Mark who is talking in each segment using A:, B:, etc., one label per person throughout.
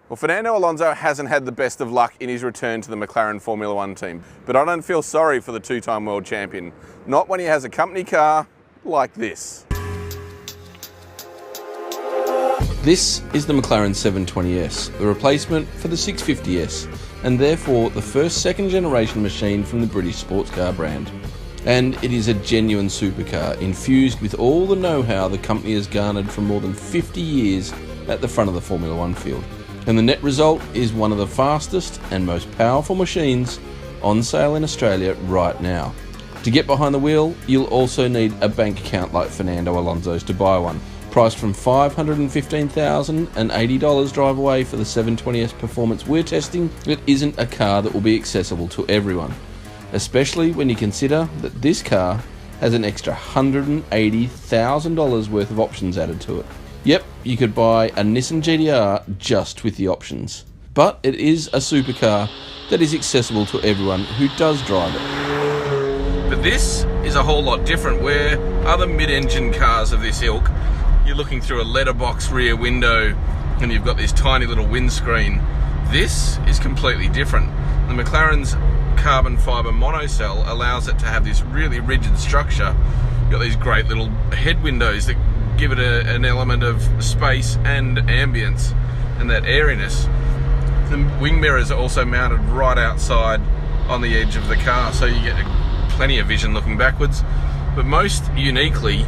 A: Well, Fernando Alonso hasn't had the best of luck in his return to the McLaren Formula One team, but I don't feel sorry for the two-time world champion. Not when he has a company car like this.
B: This is the McLaren 720S, the replacement for the 650S, and therefore the first second-generation machine from the British sports car brand. And it is a genuine supercar, infused with all the know-how the company has garnered from more than 50 years at the front of the Formula One field. And the net result is one of the fastest and most powerful machines on sale in Australia right now. To get behind the wheel, you'll also need a bank account like Fernando Alonso's to buy one. Priced from $515,080 drive away for the 720S performance we're testing, it isn't a car that will be accessible to everyone. Especially when you consider that this car has an extra $180,000 worth of options added to it. Yep, you could buy a Nissan GT-R just with the options. But it is a supercar that is accessible to everyone who does drive it.
A: But this is a whole lot different, where other mid-engine cars of this ilk, you're looking through a letterbox rear window and you've got this tiny little windscreen. This is completely different. The McLaren's carbon fibre monocell allows it to have this really rigid structure. You've got these great little head windows that give it an element of space and ambience and that airiness. The wing mirrors are also mounted right outside on the edge of the car, so you get plenty of vision looking backwards. But most uniquely,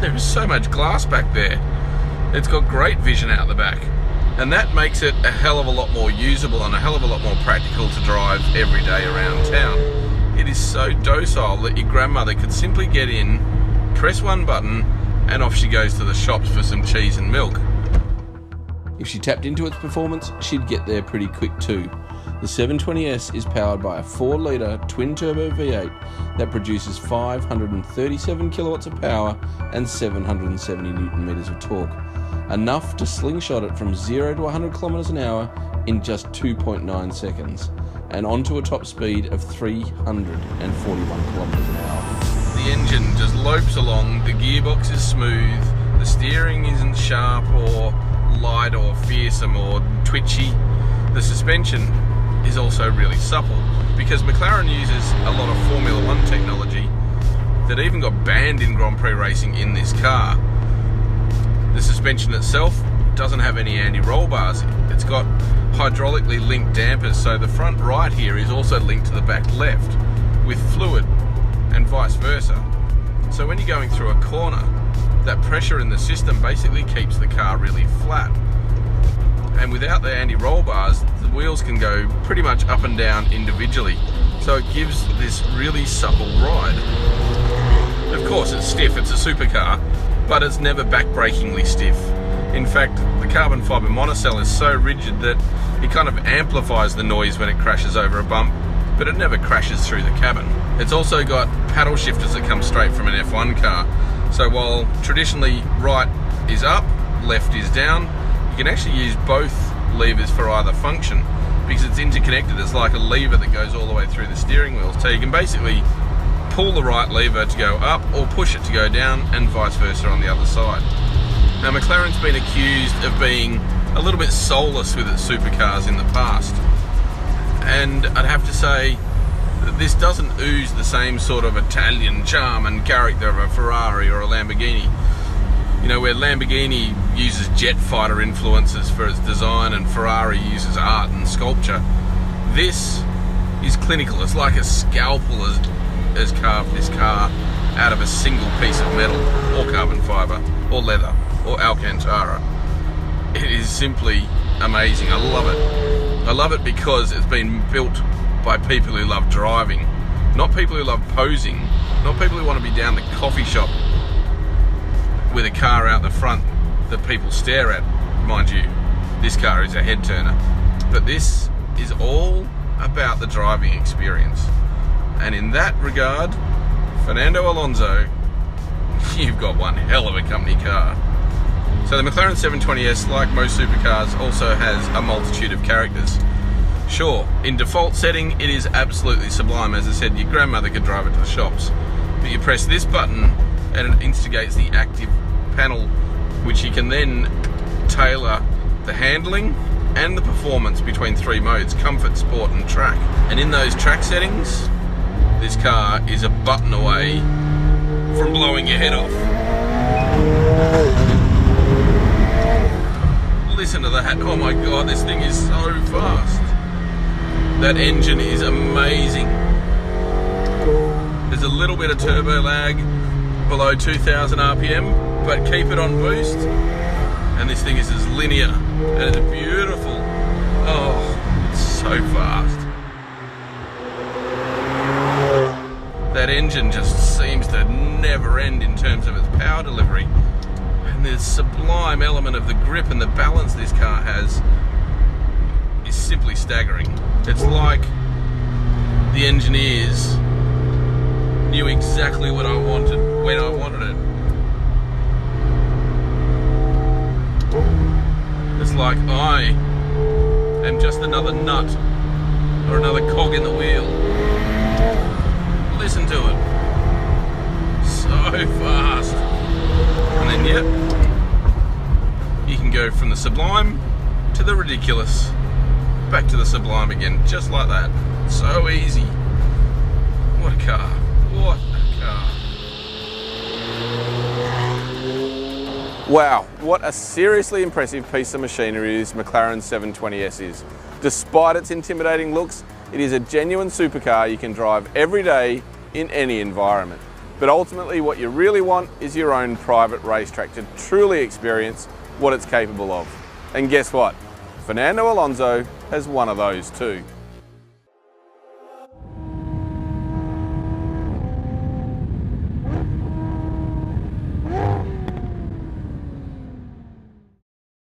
A: there is so much glass back there. It's got great vision out the back, and that makes it a hell of a lot more usable and a hell of a lot more practical to drive every day around town. It is so docile that your grandmother could simply get in, press one button, and off she goes to the shops for some cheese and milk.
B: If she tapped into its performance, she'd get there pretty quick too. The 720S is powered by a 4-litre twin-turbo V8 that produces 537 kilowatts of power and 770 newton meters of torque, enough to slingshot it from 0 to 100 kilometers an hour in just 2.9 seconds, and onto a top speed of 341 kilometers an hour.
A: The engine just lopes along, the gearbox is smooth, the steering isn't sharp or light or fearsome or twitchy. The suspension is also really supple, because McLaren uses a lot of Formula One technology that even got banned in Grand Prix racing in this car. The suspension itself doesn't have any anti-roll bars. It's got hydraulically linked dampers, so the front right here is also linked to the back left with fluid, and vice versa. So when you're going through a corner, that pressure in the system basically keeps the car really flat. And without the anti-roll bars, the wheels can go pretty much up and down individually. So it gives this really supple ride. Of course it's stiff, it's a supercar, but it's never backbreakingly stiff. In fact, the carbon fibre monocell is so rigid that it kind of amplifies the noise when it crashes over a bump, but it never crashes through the cabin. It's also got paddle shifters that come straight from an F1 car. So while traditionally right is up, left is down, you can actually use both levers for either function, because it's interconnected. It's like a lever that goes all the way through the steering wheel. So you can basically pull the right lever to go up or push it to go down, and vice versa on the other side. Now, McLaren's been accused of being a little bit soulless with its supercars in the past, and I'd have to say that this doesn't ooze the same sort of Italian charm and character of a Ferrari or a Lamborghini. You know, where Lamborghini uses jet fighter influences for its design and Ferrari uses art and sculpture, this is clinical. It's like a scalpel has carved this car out of a single piece of metal, or carbon fibre, or leather, or Alcantara. It is simply amazing. I love it. I love it because it's been built by people who love driving, not people who love posing, not people who want to be down the coffee shop with a car out the front that people stare at. Mind you, this car is a head turner, but this is all about the driving experience. And in that regard, Fernando Alonso, you've got one hell of a company car. So the McLaren 720S, like most supercars, also has a multitude of characters. Sure, in default setting, it is absolutely sublime. As I said, your grandmother could drive it to the shops. But you press this button and it instigates the active panel, which you can then tailor the handling and the performance between 3 modes, comfort, sport and track. And in those track settings, this car is a button away from blowing your head off. Listen to that. Oh my god, this thing is so fast. That engine is amazing. There's a little bit of turbo lag below 2000 RPM, but keep it on boost and this thing is as linear and it's beautiful. Oh, it's so fast. That engine just seems to never end in terms of its power delivery. And the sublime element of the grip and the balance this car has is simply staggering. It's like the engineers knew exactly what I wanted when I wanted it. It's like I am just another nut or another cog in the wheel. Listen to it. So fast. And then yet, you can go from the sublime to the ridiculous, back to the sublime again, just like that. So easy. What a car. What a car. Wow, what a seriously impressive piece of machinery this McLaren 720S is. Despite its intimidating looks, it is a genuine supercar you can drive every day in any environment. But ultimately what you really want is your own private racetrack to truly experience what it's capable of. And guess what? Fernando Alonso has one of those too.